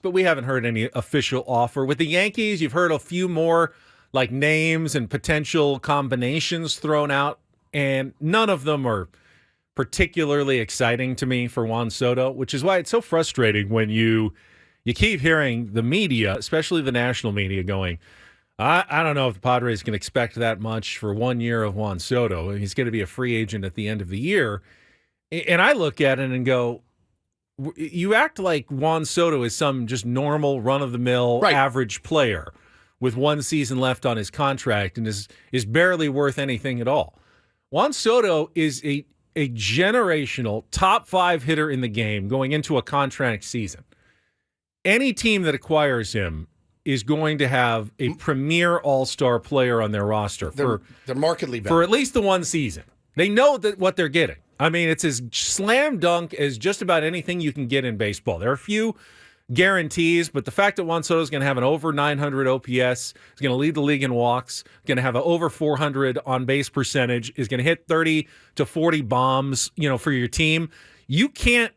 but we haven't heard any official offer. With the Yankees, you've heard a few more like names and potential combinations thrown out, and none of them are particularly exciting to me for Juan Soto, which is why it's so frustrating when you keep hearing the media, especially the national media, going, I don't know if the Padres can expect that much for 1 year of Juan Soto. He's going to be a free agent at the end of the year. And I look at it and go, you act like Juan Soto is some just normal, run-of-the-mill, average player with 1 season left on his contract and is barely worth anything at all. Juan Soto is a generational top 5 hitter in the game going into a contract season. Any team that acquires him is going to have a premier all-star player on their roster they're markedly better for at least the 1 season. They know that what they're getting. I mean, it's as slam dunk as just about anything you can get in baseball. There are a few guarantees, but the fact that Juan Soto is going to have an over 900 OPS, is going to lead the league in walks, going to have an over 400 on-base percentage, is going to hit 30 to 40 bombs, for your team. You can't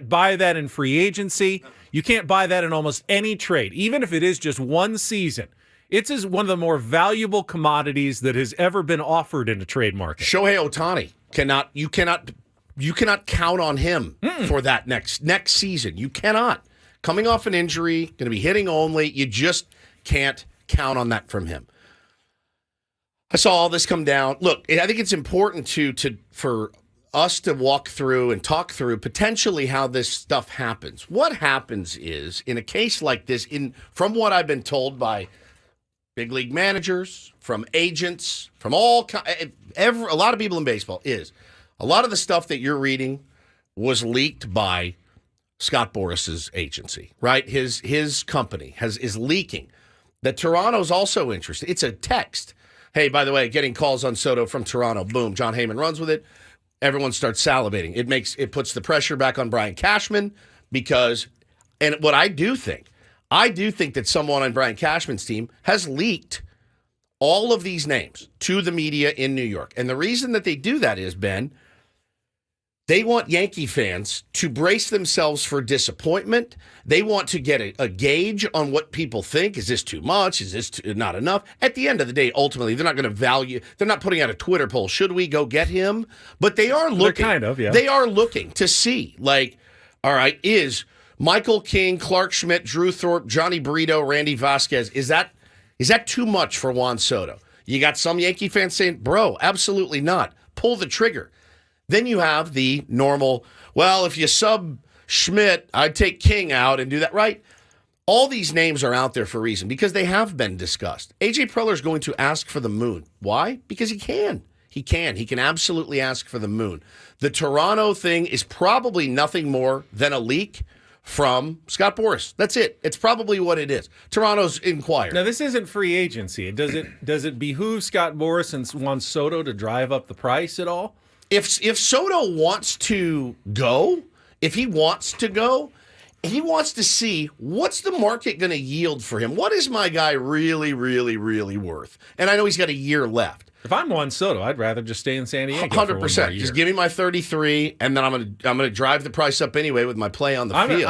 buy that in free agency. You can't buy that in almost any trade, even if it is just 1 season. It's one of the more valuable commodities that has ever been offered in a trade market. Shohei Ohtani you cannot count on him for that next season. You cannot. Coming off an injury, going to be hitting only. You just can't count on that from him. I saw all this come down. Look, I think it's important for us to walk through and talk through potentially how this stuff happens. What happens is, in a case like this, from what I've been told by big league managers, from agents, from a lot of people in baseball, is a lot of the stuff that you're reading was leaked by Scott Boras's agency, right? His company is leaking that Toronto's also interested. It's a text. Hey, by the way, getting calls on Soto from Toronto. Boom. John Heyman runs with it. Everyone starts salivating. It puts the pressure back on Brian Cashman and what I do think that someone on Brian Cashman's team has leaked all of these names to the media in New York. And the reason that they do that is, Ben, they want Yankee fans to brace themselves for disappointment. They want to get a gauge on what people think. Is this too much? Is this not enough? At the end of the day, ultimately, they're not going to they're not putting out a Twitter poll. Should we go get him? But they are looking. They are looking to see, all right, is Michael King, Clark Schmidt, Drew Thorpe, Johnny Brito, Randy Vasquez, is that too much for Juan Soto? You got some Yankee fans saying, bro, absolutely not. Pull the trigger. Then you have the normal, well, if you sub Schmidt, I'd take King out and do that, right? All these names are out there for a reason, because they have been discussed. A.J. Preller is going to ask for the moon. Why? Because he can. He can absolutely ask for the moon. The Toronto thing is probably nothing more than a leak from Scott Boras. That's it. It's probably what it is. Toronto's inquired. Now, this isn't free agency. Does it behoove Scott Boras and Juan Soto to drive up the price at all? If Soto wants to go, he wants to see what's the market going to yield for him. What is my guy really, really, really worth? And I know he's got a year left. If I'm Juan Soto, I'd rather just stay in San Diego. 100%. Just give me my 33, and then I'm gonna drive the price up anyway with my play on the field.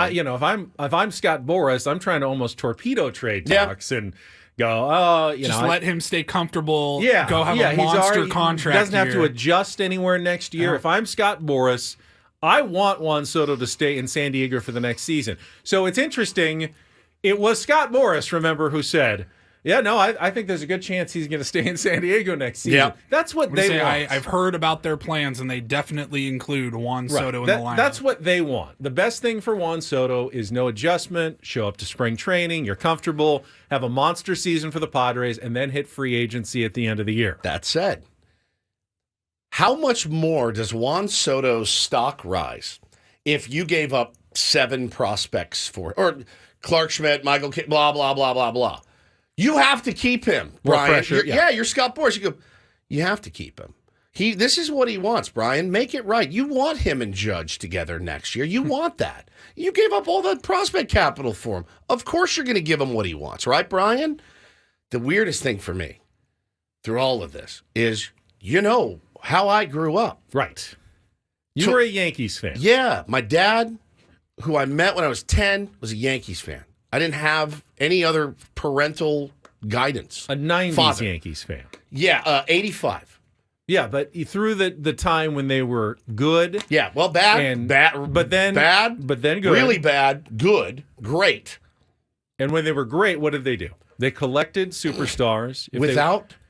If I'm Scott Boras, I'm trying to almost torpedo trade talks and go, just let him stay comfortable. Yeah, go have a monster contract. He doesn't have to adjust anywhere next year. If I'm Scott Boras, I want Juan Soto to stay in San Diego for the next season. So it's interesting. It was Scott Boras, remember, who said, I think there's a good chance he's going to stay in San Diego next season. Yeah. That's what they want. I've heard about their plans, and they definitely include Juan Soto in the lineup. That's what they want. The best thing for Juan Soto is no adjustment, show up to spring training, you're comfortable, have a monster season for the Padres, and then hit free agency at the end of the year. That said, how much more does Juan Soto's stock rise if you gave up 7 prospects or Clark Schmidt, Michael King, blah, blah, blah, blah, blah? You have to keep him, Brian. Pressure, you're Scott Boras. You have to keep him. This is what he wants, Brian. Make it right. You want him and Judge together next year. You want that. You gave up all the prospect capital for him. Of course you're going to give him what he wants, right, Brian? The weirdest thing for me through all of this is, how I grew up. Right. You were a Yankees fan. Yeah. My dad, who I met when I was 10, was a Yankees fan. I didn't have any other parental guidance. A 90s Father. Yankees fan. Yeah, 85. Yeah, but through the time when they were good. Yeah, well, bad, but then good. really bad, good, great. And when they were great, what did they do? They collected superstars.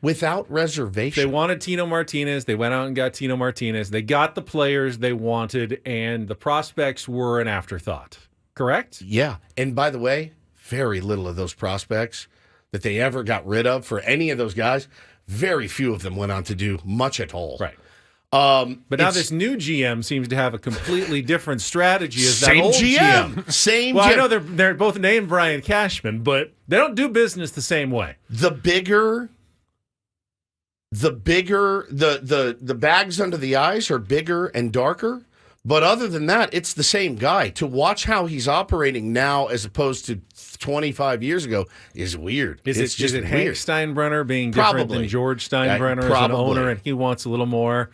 Without reservation. They wanted Tino Martinez. They went out and got Tino Martinez. They got the players they wanted, and the prospects were an afterthought. Correct? Yeah. And by the way, very little of those prospects that they ever got rid of for any of those guys, very few of them went on to do much at all. Right. But now this new GM seems to have a completely different strategy as that old GM. Same well, GM. I know they're both named Brian Cashman, but they don't do business the same way. The bags under the eyes are bigger and darker. But other than that, it's the same guy. To watch how he's operating now as opposed to 25 years ago is weird. Is it Hank weird. Steinbrenner being different than George Steinbrenner as an owner, and he wants a little more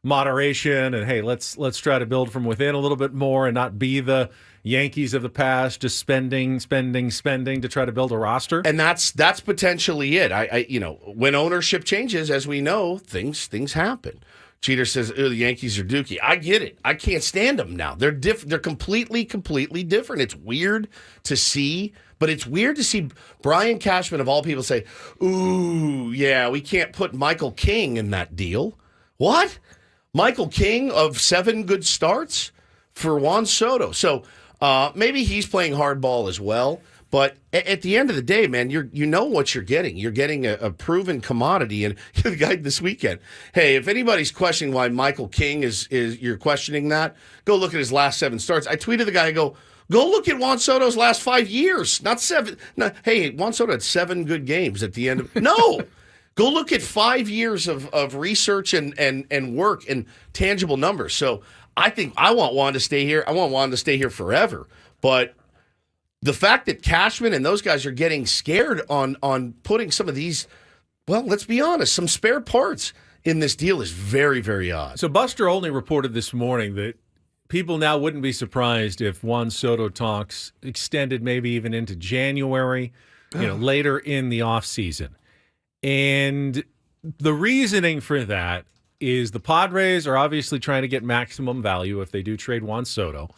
moderation, and hey, let's try to build from within a little bit more and not be the Yankees of the past, just spending to try to build a roster. And that's potentially it. I when ownership changes, as we know, things happen. Cheater says, the Yankees are dookie. I get it. I can't stand them now. They're They're completely different. It's weird to see, but it's weird to see Brian Cashman, of all people, say, ooh, yeah, we can't put Michael King in that deal. What? Michael King of 7 good starts for Juan Soto. So maybe he's playing hardball as well. But at the end of the day, man, you know what you're getting. You're getting a proven commodity. And the guy this weekend, hey, if anybody's questioning why Michael King is you're questioning that, go look at his last 7 starts. I tweeted the guy, I go look at Juan Soto's last 5 years, not 7. No, hey, Juan Soto had 7 good games at the end of no. Go look at 5 years of research and work and tangible numbers. So I think I want Juan to stay here. I want Juan to stay here forever. But the fact that Cashman and those guys are getting scared on putting some of these, well, let's be honest, some spare parts in this deal is very, very odd. So Buster Olney reported this morning that people now wouldn't be surprised if Juan Soto talks extended maybe even into January, later in the offseason. And the reasoning for that is the Padres are obviously trying to get maximum value if they do trade Juan Soto.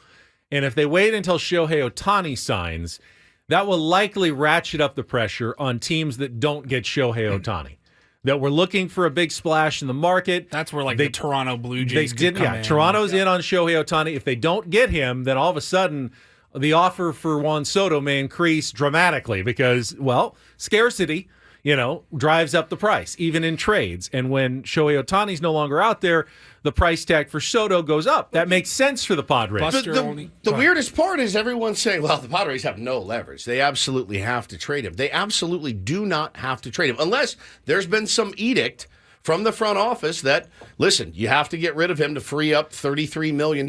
And if they wait until Shohei Ohtani signs, that will likely ratchet up the pressure on teams that don't get Shohei Ohtani, that were looking for a big splash in the market. That's where the Toronto Blue Jays could come in. Toronto's in on Shohei Ohtani. If they don't get him, then all of a sudden the offer for Juan Soto may increase dramatically because, well, scarcity, drives up the price, even in trades. And when Shohei Ohtani's no longer out there, the price tag for Soto goes up. That makes sense for the Padres. The weirdest part is everyone's saying, well, the Padres have no leverage. They absolutely have to trade him. They absolutely do not have to trade him, unless there's been some edict from the front office that, listen, you have to get rid of him to free up $33 million.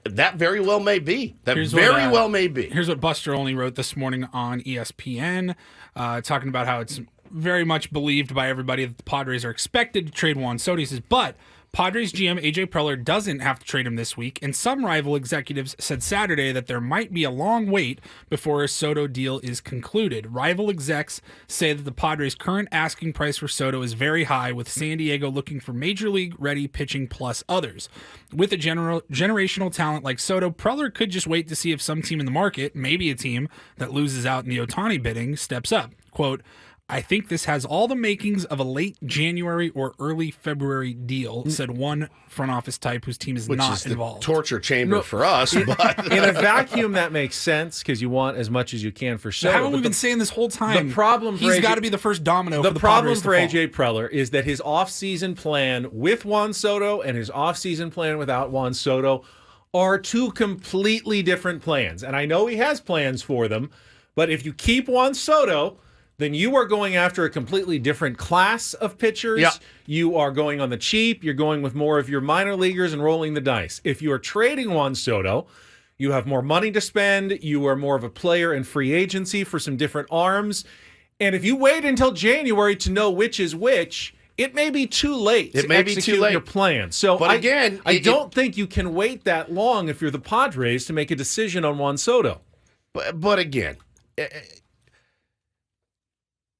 That very well may be. Well may be. Here's what Buster Olney wrote this morning on ESPN, talking about how it's very much believed by everybody that the Padres are expected to trade Juan Soto. He says, but Padres GM A.J. Preller doesn't have to trade him this week, and some rival executives said Saturday that there might be a long wait before a Soto deal is concluded. Rival execs say that the Padres' current asking price for Soto is very high, with San Diego looking for major league-ready pitching plus others. With a generational talent like Soto, Preller could just wait to see if some team in the market, maybe a team that loses out in the Ohtani bidding, steps up. Quote, I think this has all the makings of a late January or early February deal, said one front office type whose team is not involved. Torture chamber for us. But in a vacuum, that makes sense because you want as much as you can for Soto. Haven't we been saying this whole time? The problem he's got to be the first domino for the problem Padres for A.J. Preller is that his offseason plan with Juan Soto and his offseason plan without Juan Soto are 2 completely different plans. And I know he has plans for them, but if you keep Juan Soto, then you are going after a completely different class of pitchers. Yep. You are going on the cheap. You're going with more of your minor leaguers and rolling the dice. If you are trading Juan Soto, you have more money to spend. You are more of a player in free agency for some different arms. And if you wait until January to know which is which, it may be too late to execute your plan. So but I don't think you can wait that long if you're the Padres to make a decision on Juan Soto. But again,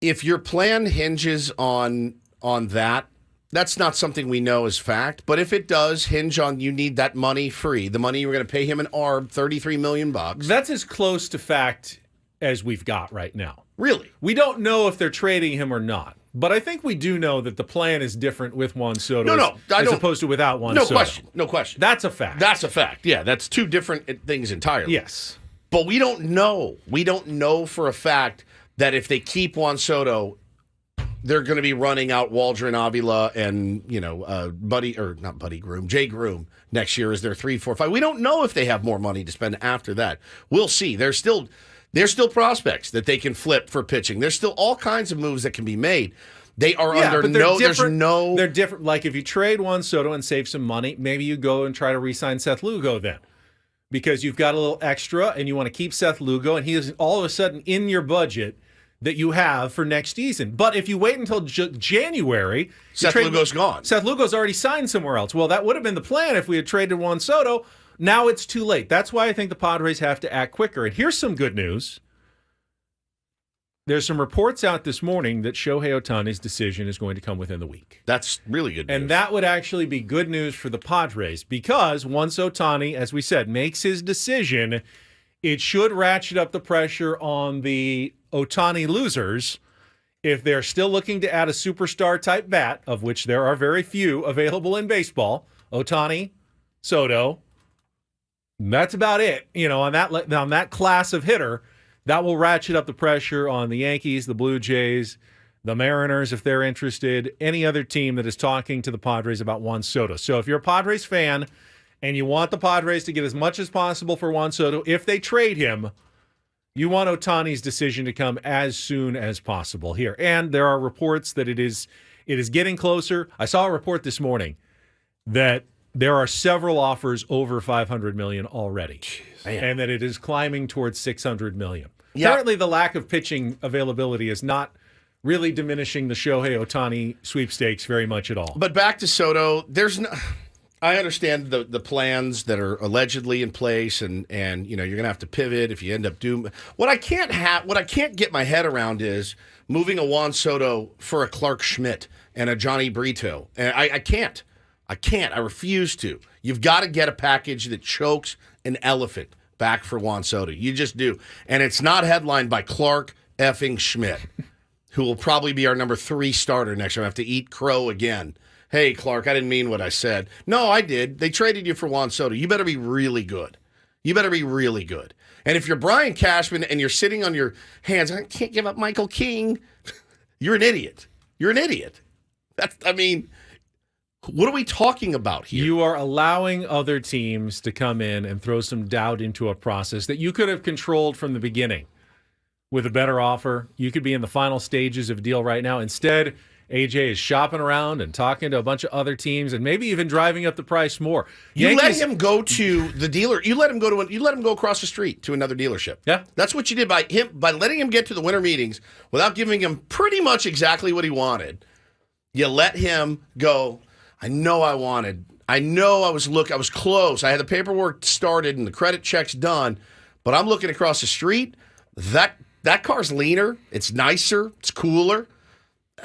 if your plan hinges on that, that's not something we know as fact. But if it does hinge on you need that money free, the money you were going to pay him an ARB, $33 million. That's as close to fact as we've got right now. Really? We don't know if they're trading him or not. But I think we do know that the plan is different with Juan Soto as opposed to without Juan Soto. No question. That's a fact. That's a fact. Yeah, that's two different things entirely. Yes. But we don't know. We don't know for a fact that if they keep Juan Soto, they're going to be running out Waldron Avila and, Jay Groom next year as their 3, 4, 5. We don't know if they have more money to spend after that. We'll see. There's still prospects that they can flip for pitching. There's still all kinds of moves that can be made. They are under no. There's no. They're different. Like if you trade Juan Soto and save some money, maybe you go and try to re-sign Seth Lugo then, because you've got a little extra and you want to keep Seth Lugo, and he is all of a sudden in your budget that you have for next season. But if you wait until January, Seth Lugo's gone. Seth Lugo's already signed somewhere else. Well, that would have been the plan if we had traded Juan Soto. Now it's too late. That's why I think the Padres have to act quicker. And here's some good news. There's some reports out this morning that Shohei Ohtani's decision is going to come within the week. That's really good news. And that would actually be good news for the Padres, because once Ohtani, as we said, makes his decision, it should ratchet up the pressure on the Ohtani losers if they're still looking to add a superstar-type bat, of which there are very few available in baseball. Ohtani, Soto, that's about it. On that class of hitter, that will ratchet up the pressure on the Yankees, the Blue Jays, the Mariners, if they're interested, any other team that is talking to the Padres about Juan Soto. So if you're a Padres fan and you want the Padres to get as much as possible for Juan Soto, if they trade him, you want Ohtani's decision to come as soon as possible here. And there are reports that it is getting closer. I saw a report this morning that there are several offers over $500 million already. And that it is climbing towards $600 million. Yep. Apparently, the lack of pitching availability is not really diminishing the Shohei Ohtani sweepstakes very much at all. But back to Soto, I understand the plans that are allegedly in place, and you're going to have to pivot if you end up doing. What I can't get my head around is moving a Juan Soto for a Clark Schmidt and a Johnny Brito. And I can't. I refuse to. You've got to get a package that chokes an elephant back for Juan Soto. You just do. And it's not headlined by Clark effing Schmidt, who will probably be our number 3 starter next year. I have to eat crow again. Hey, Clark, I didn't mean what I said. No, I did. They traded you for Juan Soto. You better be really good. And if you're Brian Cashman and you're sitting on your hands, I can't give up Michael King, you're an idiot. What are we talking about here? You are allowing other teams to come in and throw some doubt into a process that you could have controlled from the beginning. With a better offer, you could be in the final stages of a deal right now. Instead, AJ is shopping around and talking to a bunch of other teams and maybe even driving up the price more. Let him go to the dealer. You let him go across the street to another dealership. Yeah. That's what you did by letting him get to the winter meetings without giving him pretty much exactly what he wanted. You let him go. I know I was close. I had the paperwork started and the credit checks done, but I'm looking across the street. That car's leaner. It's nicer. It's cooler.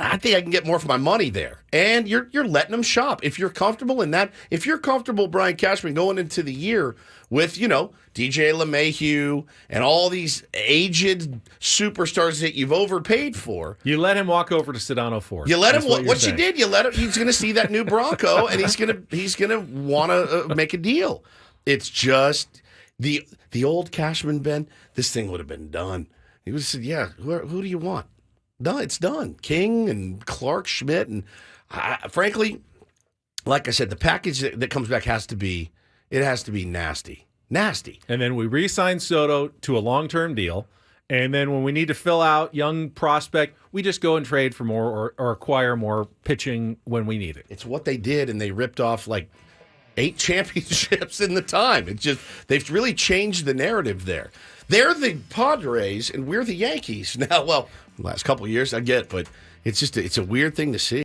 I think I can get more for my money there. And you're letting them shop. If you're comfortable in that, if you're comfortable, Brian Cashman, going into the year with, DJ LeMahieu and all these aged superstars that you've overpaid for. You let him walk over to Sedano Ford. You let him, what you did, you let him, he's going to see that new Bronco and he's going to want to make a deal. It's just the old Cashman, Ben, this thing would have been done. He would have said, yeah, who do you want? No, it's done. King and Clark Schmidt. And frankly, like I said, the package that comes back has to be nasty. Nasty. And then we re-sign Soto to a long-term deal. And then when we need to fill out young prospect, we just go and trade for more or acquire more pitching when we need it. It's what they did, and they ripped off like 8 championships in the time. It's just, they've really changed the narrative there. They're the Padres, and we're the Yankees. Now, well, the last couple of years, I get, but it's a weird thing to see.